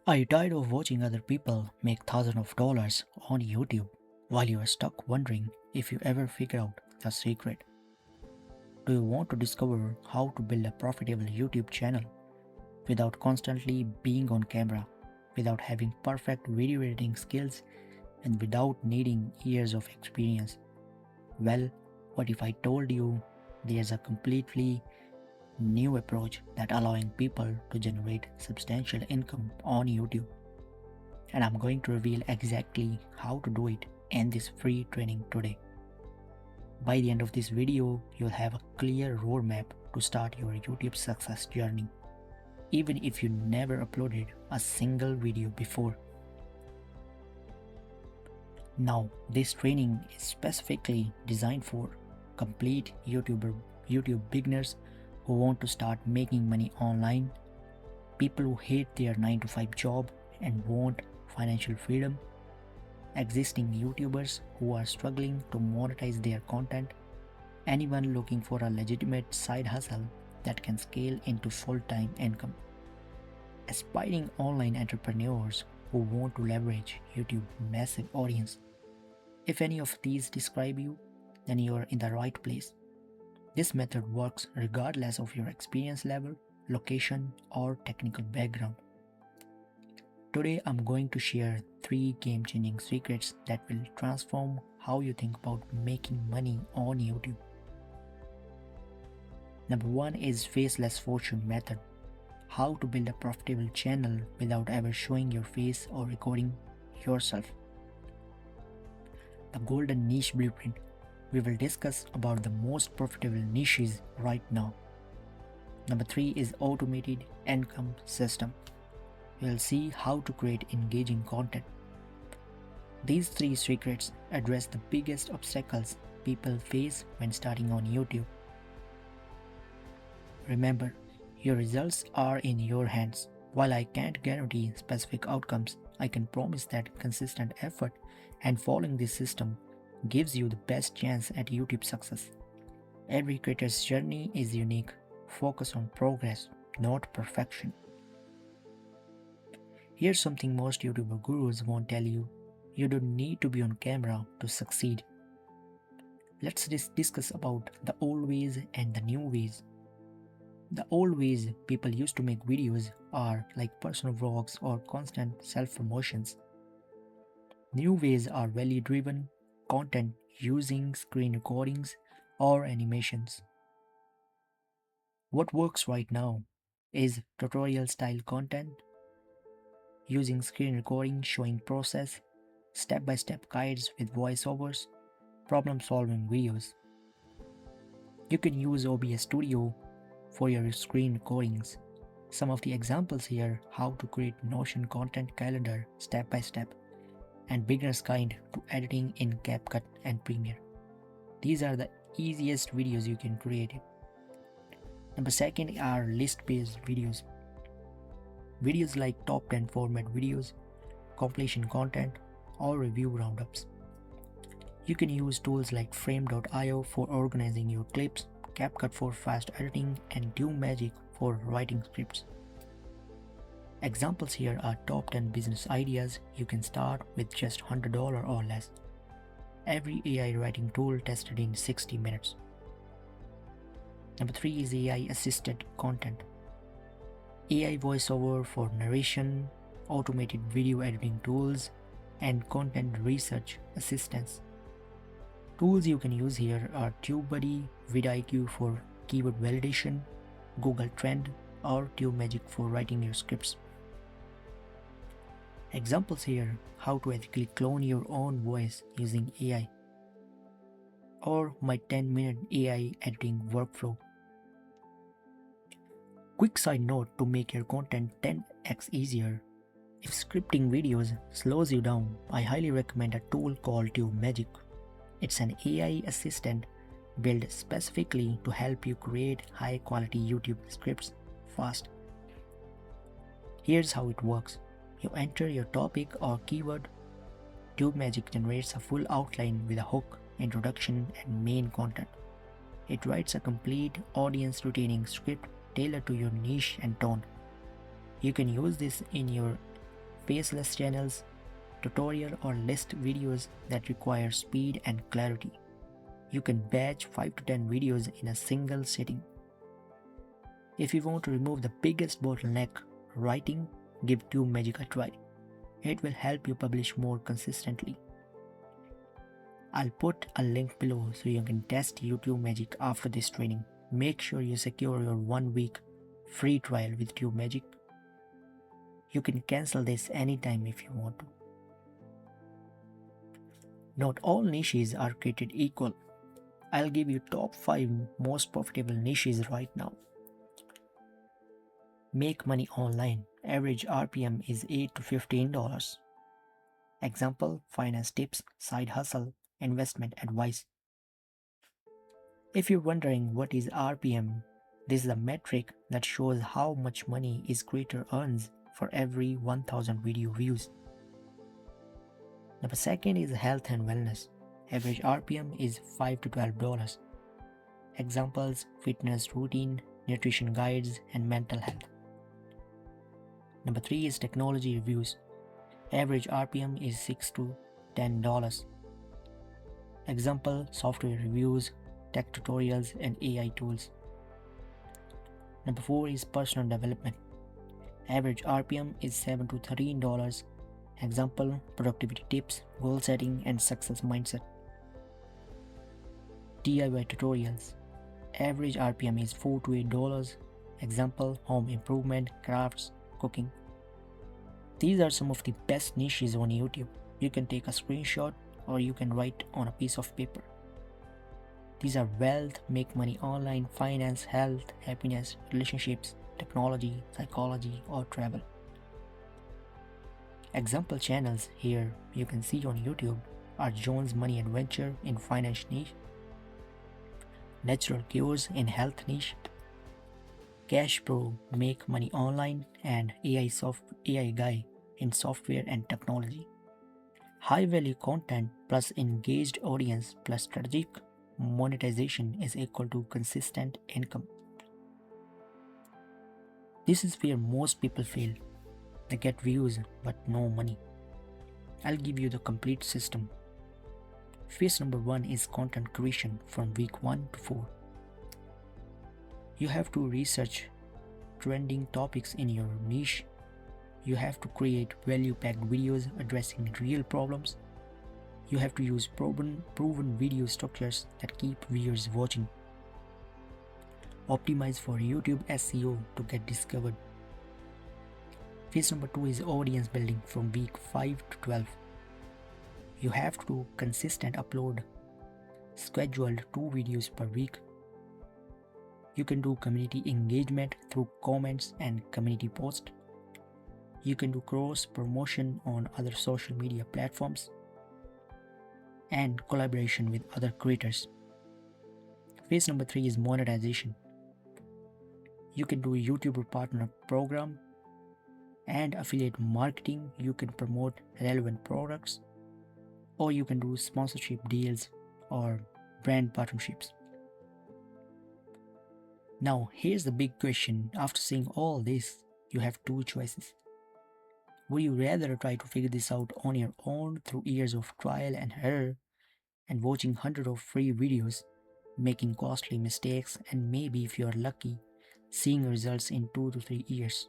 Are you tired of watching other people make thousands of dollars on YouTube while you are stuck wondering if you ever figure out the secret? Do you want to discover how to build a profitable YouTube channel without constantly being on camera, without having perfect video editing skills, and without needing years of experience? Well, what if I told you there's a completely new approach that allowing people to generate substantial income on YouTube? And I'm going to reveal exactly how to do it in this free training today. By the end of this video, you'll have a clear roadmap to start your YouTube success journey, even if you never uploaded a single video before. Now, this training is specifically designed for complete YouTube beginners who want to start making money online, people who hate their 9 to 5 job and want financial freedom, existing YouTubers who are struggling to monetize their content, anyone looking for a legitimate side hustle that can scale into full-time income, aspiring online entrepreneurs who want to leverage YouTube's massive audience. If any of these describe you, then you are in the right place. This method works regardless of your experience level, location, or technical background. Today I'm going to share 3 game-changing secrets that will transform how you think about making money on YouTube. Number 1 is faceless fortune method. How to build a profitable channel without ever showing your face or recording yourself. The golden niche blueprint. We will discuss about the most profitable niches right now. Number 3 is automated income system. We'll see how to create engaging content. These 3 secrets address the biggest obstacles people face when starting on YouTube. Remember, your results are in your hands. While I can't guarantee specific outcomes, I can promise that consistent effort and following this system gives you the best chance at YouTube success. Every creator's journey is unique. Focus on progress, not perfection. Here's something most YouTuber gurus won't tell you. You don't need to be on camera to succeed. Let's discuss about the old ways and the new ways. The old ways people used to make videos are like personal vlogs or constant self-promotions. New ways are value-driven content using screen recordings or animations. What works right now is tutorial-style content using screen recording showing process, step-by-step guides with voiceovers, problem-solving videos. You can use OBS Studio for your screen recordings. Some of the examples here: how to create Notion content calendar step by step, and beginner's guide to editing in CapCut and Premiere. These are the easiest videos you can create. Number 2 are list-based videos. Videos like top 10 format videos, compilation content, or review roundups. You can use tools like frame.io for organizing your clips, CapCut for fast editing, and Tube Magic for writing scripts. Examples here are top 10 business ideas you can start with just $100 or less. Every AI writing tool tested in 60 minutes. Number 3 is AI assisted content. AI voiceover for narration, automated video editing tools, and content research assistance. Tools you can use here are TubeBuddy, vidIQ for keyword validation, Google Trend, or Tube Magic for writing your scripts. Examples here: how to ethically clone your own voice using AI, or my 10-minute AI editing workflow. Quick side note to make your content 10x easier: if scripting videos slows you down, I highly recommend a tool called Tube Magic. It's an AI assistant built specifically to help you create high-quality YouTube scripts fast. Here's how it works. You enter your topic or keyword. Tube Magic generates a full outline with a hook, introduction, and main content. It writes a complete audience-retaining script tailored to your niche and tone. You can use this in your faceless channels, tutorial or list videos that require speed and clarity. You can batch 5 to 10 videos in a single sitting. If you want to remove the biggest bottleneck, writing, give Tube Magic a try. It will help you publish more consistently. I'll put a link below so you can test YouTube Magic after this training. Make sure you secure your 1-week free trial with Tube Magic. You can cancel this anytime if you want to. Not all niches are created equal. I'll give you top 5 most profitable niches right now. Make money online. Average RPM is $8 to $15. Example, finance tips, side hustle, investment advice. If you're wondering what is RPM, this is a metric that shows how much money each creator earns for every 1000 video views. Number 2 is health and wellness. Average RPM is $5 to $12. Examples, fitness routine, nutrition guides, and mental health. Number 3 is technology reviews. Average RPM is $6 to $10. Example, software reviews, tech tutorials, and AI tools. Number 4 is personal development. Average RPM is $7 to $13. Example, productivity tips, goal setting, and success mindset. DIY tutorials. Average RPM is $4 to $8. Example, home improvement, crafts, cooking. These are some of the best niches on YouTube. You can take a screenshot or you can write on a piece of paper. These are wealth, make money online, finance, health, happiness, relationships, technology, psychology, or travel. Example channels here you can see on YouTube are John's Money Adventure in finance niche, Natural Cures in health niche, Cash Pro make money online, and AI Guy in software and technology. High value content plus engaged audience plus strategic monetization is equal to consistent income. This is where most people fail. They get views but no money. I'll give you the complete system. Phase number 1 is content creation from week 1 to 4. You have to research trending topics in your niche. You have to create value-packed videos addressing real problems. You have to use proven video structures that keep viewers watching. Optimize for YouTube SEO to get discovered. Phase number 2 is audience building from week 5 to 12. You have to do consistent upload, scheduled 2 videos per week. You can do community engagement through comments and community posts. You can do cross promotion on other social media platforms and collaboration with other creators. Phase number 3 is monetization. You can do YouTuber partner program and affiliate marketing. You can promote relevant products, or you can do sponsorship deals or brand partnerships. Now here's the big question. After seeing all this, you have 2 choices. Would you rather try to figure this out on your own through years of trial and error and watching hundreds of free videos, making costly mistakes, and maybe if you are lucky, seeing results in 2 to 3 years?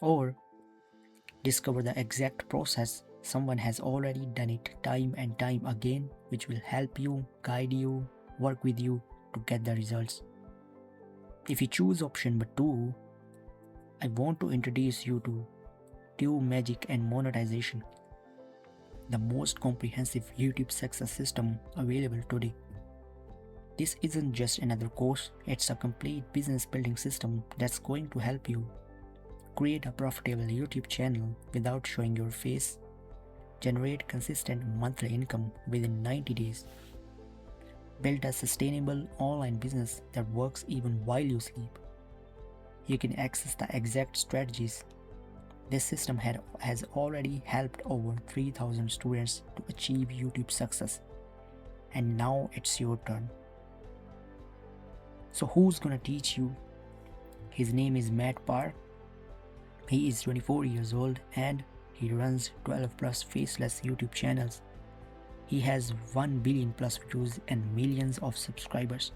Or discover the exact process, someone has already done it time and time again, which will help you, guide you, work with you to get the results. If you choose option number 2, I want to introduce you to Tube Magic and Monetization, the most comprehensive YouTube success system available today. This isn't just another course, it's a complete business building system that's going to help you create a profitable YouTube channel without showing your face, generate consistent monthly income within 90 days, build a sustainable online business that works even while you sleep. You can access the exact strategies. This system has already helped over 3,000 students to achieve YouTube success, and now it's your turn. So who's gonna teach you? His name is Matt Parr. He is 24 years old and he runs 12 plus faceless YouTube channels. He has 1 billion plus views and millions of subscribers.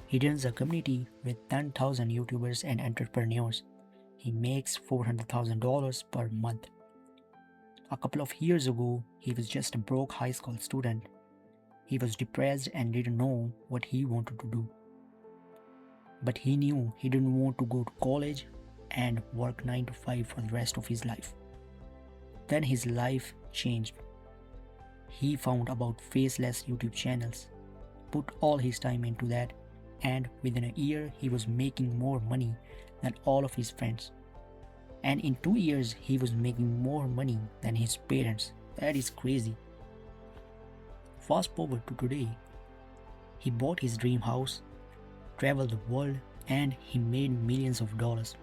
He runs a community with 10,000 YouTubers and entrepreneurs. He makes $400,000 per month. A couple of years ago, he was just a broke high school student. He was depressed and didn't know what he wanted to do. But he knew he didn't want to go to college and work 9 to 5 for the rest of his life. Then his life changed. He found about faceless YouTube channels, put all his time into that, and within a year he was making more money than all of his friends. And in 2 years he was making more money than his parents. That is crazy. Fast forward to today. He bought his dream house, traveled the world, and he made millions of dollars.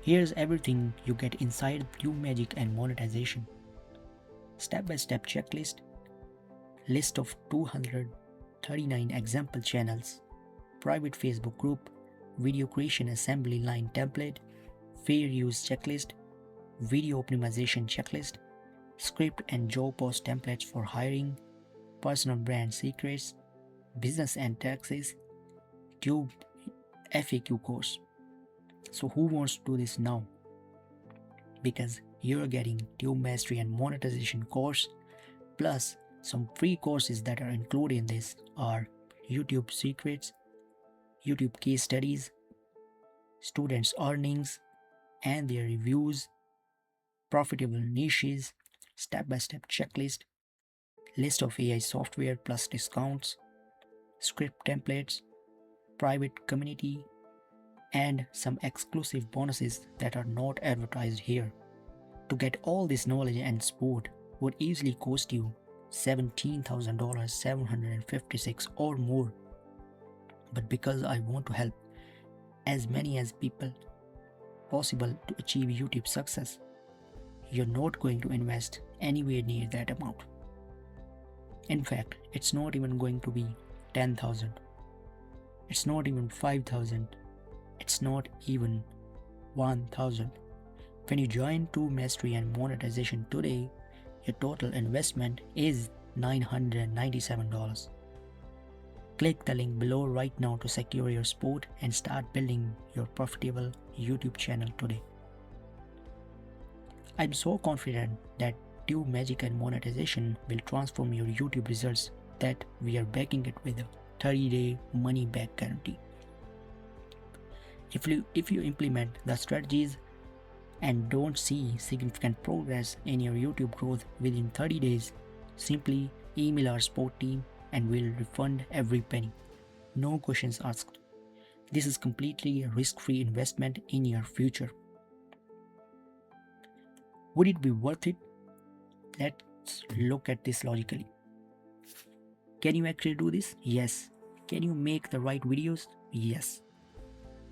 Here's everything you get inside Tube Magic and Monetization. Step-by-step checklist, list of 239 example channels, private Facebook group, video creation assembly line template, fair use checklist, video optimization checklist, script and job post templates for hiring, personal brand secrets, business and taxes, Tube FAQ course. So who wants to do this now? Because you're getting Tube Mastery and Monetization course, plus some free courses that are included in this are YouTube secrets, YouTube case studies, students' earnings and their reviews, profitable niches, step-by-step checklist, list of AI software plus discounts, script templates, private community, and some exclusive bonuses that are not advertised here. To get all this knowledge and support would easily cost you $17,756 or more. But because I want to help as many as people possible to achieve YouTube success, you're not going to invest anywhere near that amount. In fact, it's not even going to be 10,000. It's not even 5,000. It's not even 1,000. When you join Tube Mastery and Monetization today, your total investment is $997. Click the link below right now to secure your support and start building your profitable YouTube channel today. I'm so confident that Tube Magic and Monetization will transform your YouTube results that we are backing it with a 30-day money-back guarantee. If you implement the strategies and don't see significant progress in your YouTube growth within 30 days, simply email our support team and we'll refund every penny. No questions asked. This is completely a risk-free investment in your future. Would it be worth it? Let's look at this logically. Can you actually do this? Yes. Can you make the right videos? Yes.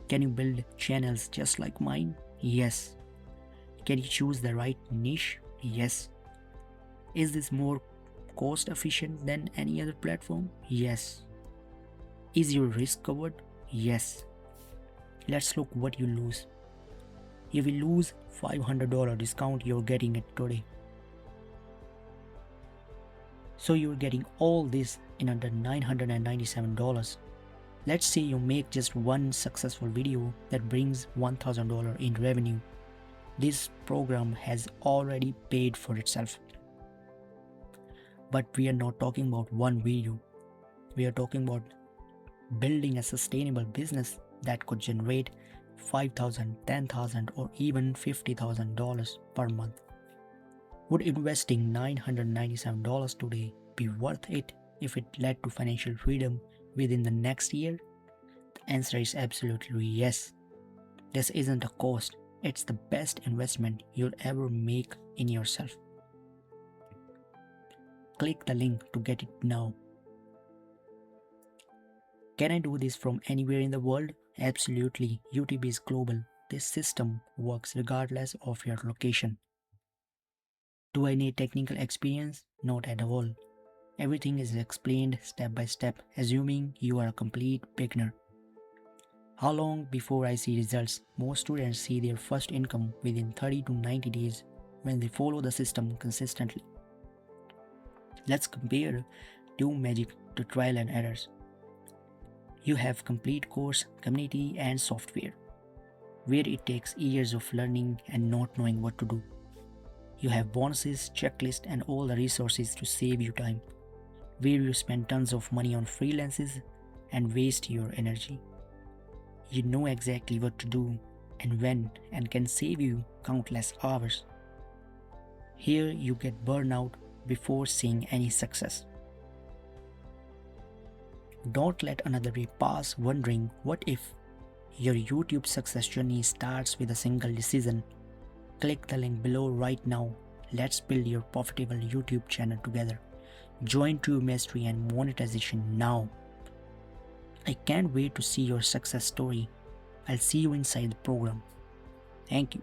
Can you build channels just like mine? Yes. Can you choose the right niche? Yes. Is this more cost efficient than any other platform? Yes. Is your risk covered? Yes. Let's look what you lose. You will lose $500 discount you're getting it today. So you're getting all this in under $997. Let's say you make just one successful video that brings $1,000 in revenue. This program has already paid for itself. But we are not talking about one video. We are talking about building a sustainable business that could generate $5,000, $10,000, or even $50,000 per month. Would investing $997 today be worth it if it led to financial freedom within the next year? The answer is absolutely yes. This isn't a cost, it's the best investment you'll ever make in yourself. Click the link to get it now. Can I do this from anywhere in the world? Absolutely. YouTube is global. This system works regardless of your location. Do I need technical experience? Not at all. Everything is explained step by step, assuming you are a complete beginner. How long before I see results? Most students see their first income within 30 to 90 days when they follow the system consistently. Let's compare Tube Magic to trial and errors. You have complete course, community and software, where it takes years of learning and not knowing what to do. You have bonuses, checklist and all the resources to save you time, where you spend tons of money on freelances and waste your energy. You know exactly what to do and when and can save you countless hours. Here you get burnout before seeing any success. Don't let another day pass wondering what if. Your YouTube success journey starts with a single decision. Click the link below right now. Let's build your profitable YouTube channel together. Join Tube Mastery and Monetization now. I can't wait to see your success story. I'll see you inside the program. Thank you.